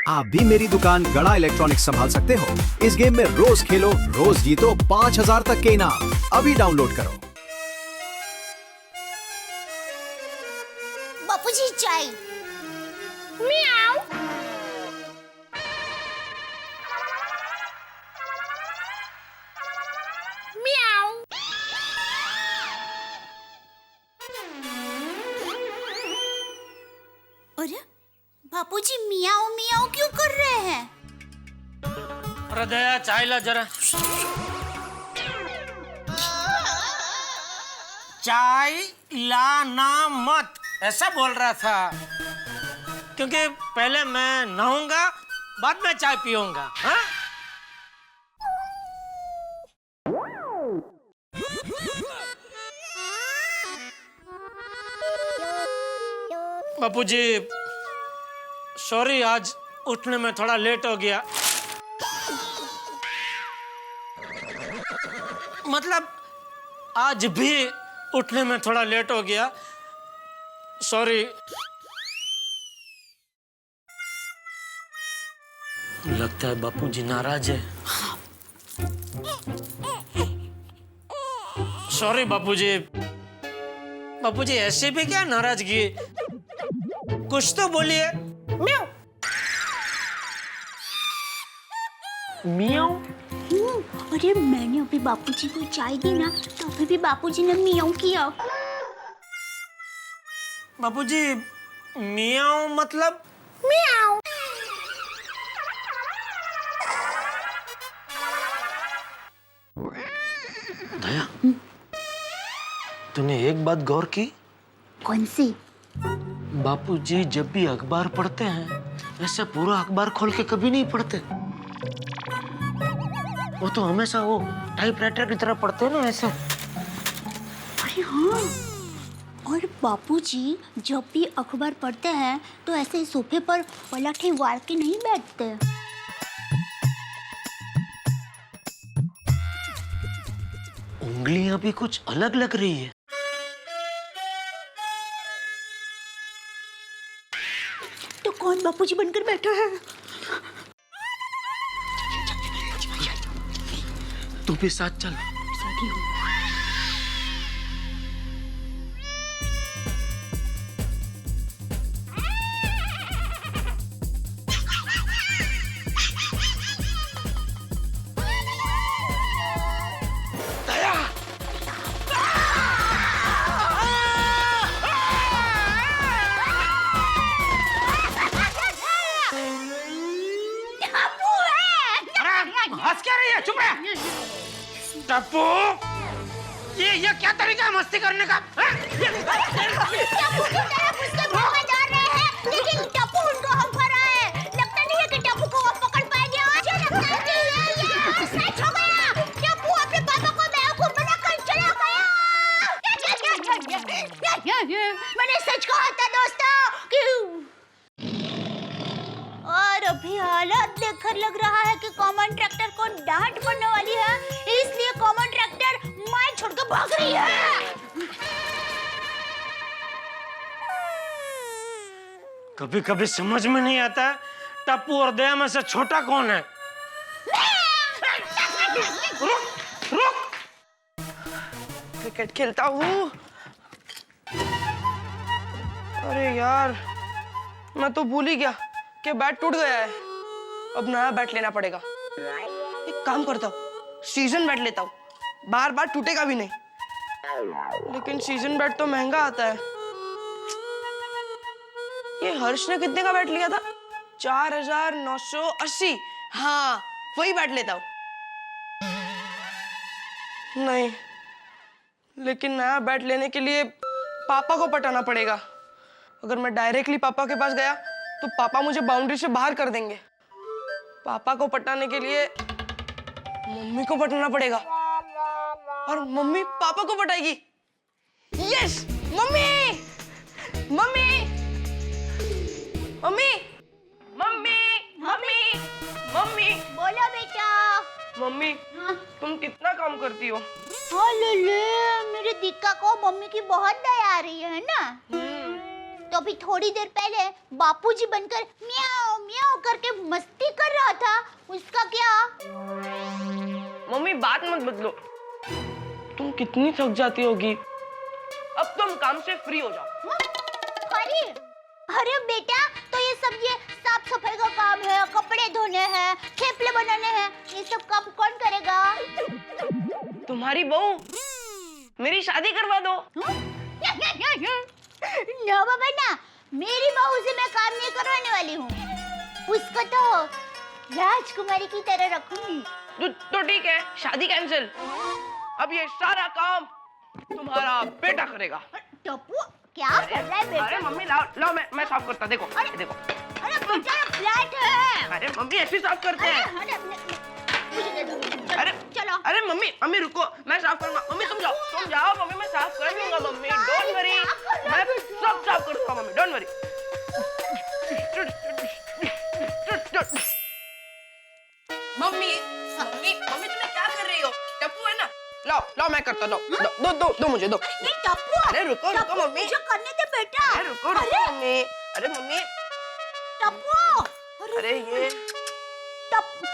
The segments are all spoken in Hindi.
आप भी मेरी दुकान गड़ा इलेक्ट्रॉनिक्स संभाल सकते हो। इस गेम में रोज खेलो, रोज जीतो 5000 तक के इनाम। अभी डाउनलोड करो। बापूजी चाय। म्याऊ। म्याऊ। अरे बापूजी मियाऊ मियाऊ क्यों कर रहे हैं? अरे दया चाय ला जरा। चाय लाना मत ऐसा बोल रहा था, क्योंकि पहले मैं नहाऊंगा बाद में चाय पीऊंगा। हाँ? बापूजी सॉरी, आज उठने में थोड़ा लेट हो गया। मतलब आज भी उठने में थोड़ा लेट हो गया, सॉरी। लगता है बापूजी नाराज है। सॉरी बापूजी। बापूजी ऐसे भी क्या नाराजगी, कुछ तो बोलिए। म्याऊ म्याऊ। अरे मैंने अभी बापूजी को चाय दी ना, तो अभी भी बापूजी ने मियाऊ किया। बापूजी मियाऊ मतलब? मियाऊ। दया, तूने एक बात गौर की? कौन सी? बापूजी जब भी अखबार पढ़ते हैं ऐसे पूरा अखबार खोल के कभी नहीं पढ़ते। वो तो हमेशा वो टाइपराइटर की तरह पढ़ते हैं ना, ऐसे। अरे हाँ, और बापूजी जब भी अखबार पढ़ते हैं तो ऐसे सोफे पर पलटे वार के नहीं बैठते। उंगलियां भी कुछ अलग लग रही है। तो कौन बापूजी बनकर बैठा है? तू भी साथ चल। सही हूँ। हंस क्या रही है? चुप रह। टप्पू, ये क्या तरीका है मस्ती करने का? टप्पू की तरफ उसके घर में जा रहे हैं, लेकिन टप्पू उनको हम पर आए। लगता नहीं है कि टप्पू को वो पकड़ पाएंगे। मुझे लगता है कि ये सच हो गया। टप्पू अपने पापा को बेवकूफ बनाकर चला गया। मैंने सच कहा था दोस्तों कि और अभी हालत देखकर लग रहा है कि कॉमन ट्रैक्टर को डांट पड़ने वाली है, इसलिए कॉमन ट्रैक्टर मैं छोड़कर भाग रही है। कभी कभी समझ में नहीं आता टप्पू और दया में से छोटा कौन है। रुक रुक। क्रिकेट खेलता हूँ। अरे यार, मैं तो भूल ही गया कि बैट टूट गया है। अब नया बैट लेना पड़ेगा। एक काम करता हूँ, सीजन बैट लेता हूँ, बार बार टूटेगा भी नहीं। लेकिन सीजन बैट तो महंगा आता है। ये हर्ष ने कितने का बैट लिया था? 4980। हाँ, वही बैट लेता हूँ। नहीं, लेकिन नया बैट लेने के लिए पापा को पटाना पड़ेगा। अगर मैं डायरेक्टली पापा के पास गया तो पापा मुझे बाउंड्री से बाहर कर देंगे। पापा को पटाने के लिए मम्मी को पटाना पड़ेगा, और मम्मी पापा को पटाएगी। Yes, mummy mummy mummy mummy mummy mummy. बोलो बेटा। मम्मी, तुम कितना काम करती हो? हाँ ले, मेरे दिक्का को मम्मी की बहुत दया आ रही है ना। तो अभी थोड़ी देर पहले बापूजी बनकर म्याऊ म्याऊ करके मस्ती कर रहा था, उसका क्या? मम्मी बात मत बदलो, तुम कितनी थक जाती होगी। अब तुम काम से फ्री हो जाओ। अरे बेटा, तो ये सब ये साफ सफाई का काम है, कपड़े धोने हैं, थेपले बनाने हैं, ये सब काम कौन करेगा? तुम्हारी बहू, मेरी शादी करवा दो। ना बाबा ना, मेरी बहू से मैं काम नहीं करवाने वाली हूँ। उसको तो राजकुमारी की तरह रखूंगी। तो ठीक है, शादी कैंसिल। अब ये सारा काम तुम्हारा बेटा करेगा। टप्पू क्या कर रहा है बेटा? अरे मम्मी लाओ मैं साफ करता, देखो देखो। अरे बेटा फ्लैट है। अरे मम्मी ऐसे साफ करते हैं। मुझे दे दो। अरे चलो। अरे मम्मी रुको, मैं साफ करूंगा। मम्मी तुम जाओ मम्मी, मैं साफ कर लूंगा मम्मी, डोंट वरी। मैं सब साफ कर दूंगा मम्मी, डोंट वरी। मम्मी तुम्हें क्या कर रही हो? टप्पू है ना, लाओ मैं करता, दो मुझे दो। नहीं टप्पू, अरे रुको मम्मी, मुझे करने दे बेटा। अरे रुको मम्मी। अरे मम्मी, टप्पू, अरे ये टप्पू,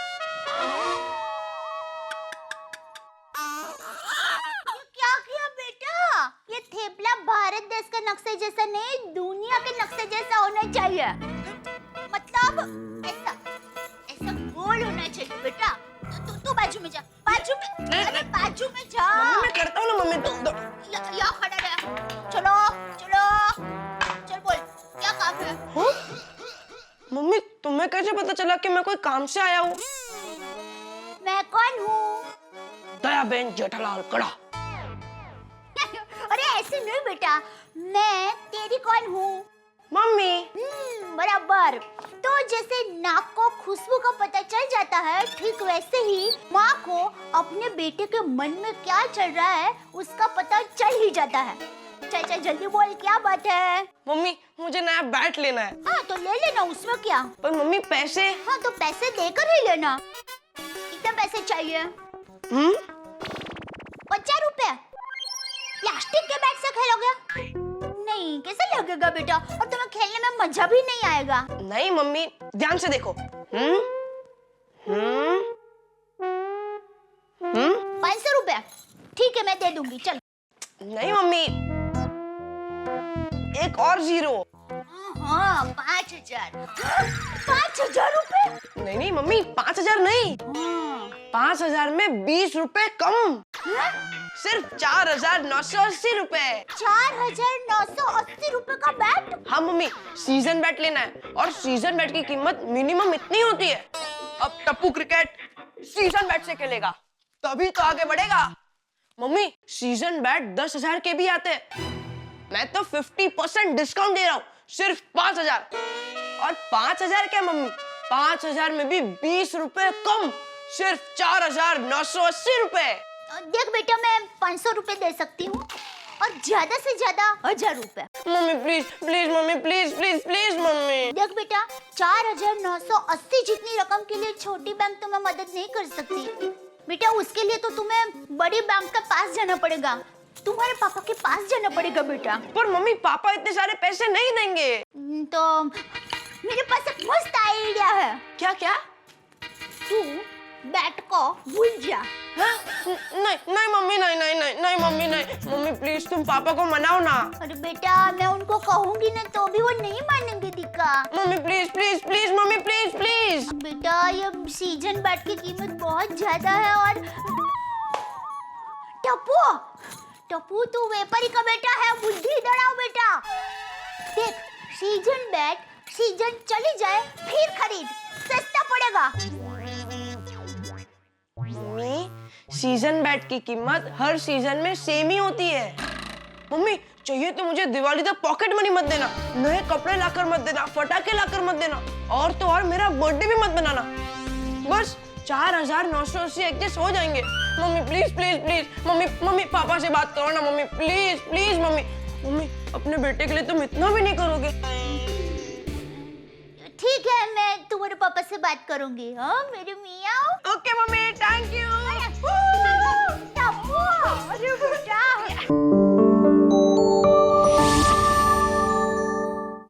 क्या किया बेटा? ये थेपला भारत देश के नक्शे जैसा नहीं, दुनिया के नक्शे जैसा होना चाहिए। मतलब ऐसा गोल होना चाहिए बेटा। तू बाजू में जा, बाजू में। अरे बाजू में जा। मम्मी मैं करता हूँ ना मम्मी, दो। यहाँ खड़ा रह। चलो चल बोल, क्या काम है? मम्मी तुम्हें कैसे पता चला कि मैं कोई काम से आया हूँ? मैं कौन हूँ? दयाबेन जेठालाल कड़ा। अरे ऐसे नहीं बेटा, मैं तेरी कौन हूँ? मम्मी। बराबर। तो जैसे नाक को खुशबू का पता चल जाता है, ठीक वैसे ही माँ को अपने बेटे के मन में क्या चल रहा है उसका पता चल ही जाता है। चल जल्दी बोल, क्या बात है? मम्मी मुझे नया बैट लेना है। हाँ तो ले लेना, उसमें क्या? पर मम्मी पैसे? हाँ तो पैसे देकर ही लेना। कितने पैसे चाहिए? 50 रुपए। प्लास्टिक के बैट से खेलोगे? नहीं, कैसे लगेगा बेटा? और तुम्हें खेलने में मजा भी नहीं आएगा। नहीं मम्मी, ध्यान से देखो। 500 रुपए। ठीक है मैं दे दूंगी, चल। नहीं मम्मी, एक और जीरो। हाँ 5000। 5000 रुपए? नहीं मम्मी, 5000 नहीं। 5000 में 20 रुपए कम। सिर्फ 4980 रुपए। 4980 रुपए का बैट? हाँ मम्मी, सीजन बैट लेना है और सीजन बैट की कीमत मिनिमम इतनी होती है। अब टप्पू क्रिकेट सीजन बैट से खेलेगा तभी तो आगे बढ़ेगा। मम्मी सीजन बैट 10,000 के भी आते हैं। मैं तो 50% डिस्काउंट दे रहा हूँ, सिर्फ 5000। और 5000 क्या मम्मी, 5000 में भी 20 रुपए कम, सिर्फ 4980 रुपए। देख बेटा, मैं 500 रुपए दे सकती हूँ और ज्यादा से ज्यादा 1000 रुपए। Mummy please mummy, please mummy. देख बेटा, 4980 जितनी रकम के लिए छोटी बैंक तुम्हें मदद नहीं कर सकती बेटा। उसके लिए तो तुम्हें बड़ी बैंक के पास जाना पड़ेगा, तुम्हारे पापा के पास जाना पड़ेगा बेटा। पर मम्मी पापा इतने सारे पैसे नहीं देंगे। तो मेरे पास एक मस्त आइडिया है। क्या? तू बैट को भूल जा। हाँ? नहीं मम्मी, नहीं मम्मी, नहीं मम्मी प्लीज तुम पापा को मनाओ ना। अरे बेटा, मैं उनको कहूंगी ना तो भी वो नहीं मानेंगे दिक्का। Mummy please mummy, please. बेटा ये सीजन बैट की कीमत बहुत ज्यादा है। और टप्पू तू व्यापारी का बेटा है, बुद्धि दौड़ाओ बेटा। देख, सीजन बैट सीजन चली जाए फिर खरीद, सस्ता पड़ेगा। मम्मी सीजन बैट की कीमत हर सीजन में सेम ही होती है। मम्मी चाहिए तो मुझे दिवाली तक पॉकेट मनी मत देना, नए कपड़े लाकर मत देना, पटाखे लाकर मत देना, और तो और मेरा बर्थडे भी मत बनाना। बस 4980 एडजस्ट हो जाएंगे। मम्मी प्लीज मम्मी पापा से बात करो ना मम्मी, प्लीज मम्मी अपने बेटे के लिए तुम इतना भी नहीं करोगे? ठीक है, मैं तुम्हारे पापा से बात करूंगी। हाँ मेरे मियाँ। Okay mummy, thank you. Tappu, अरे बेटा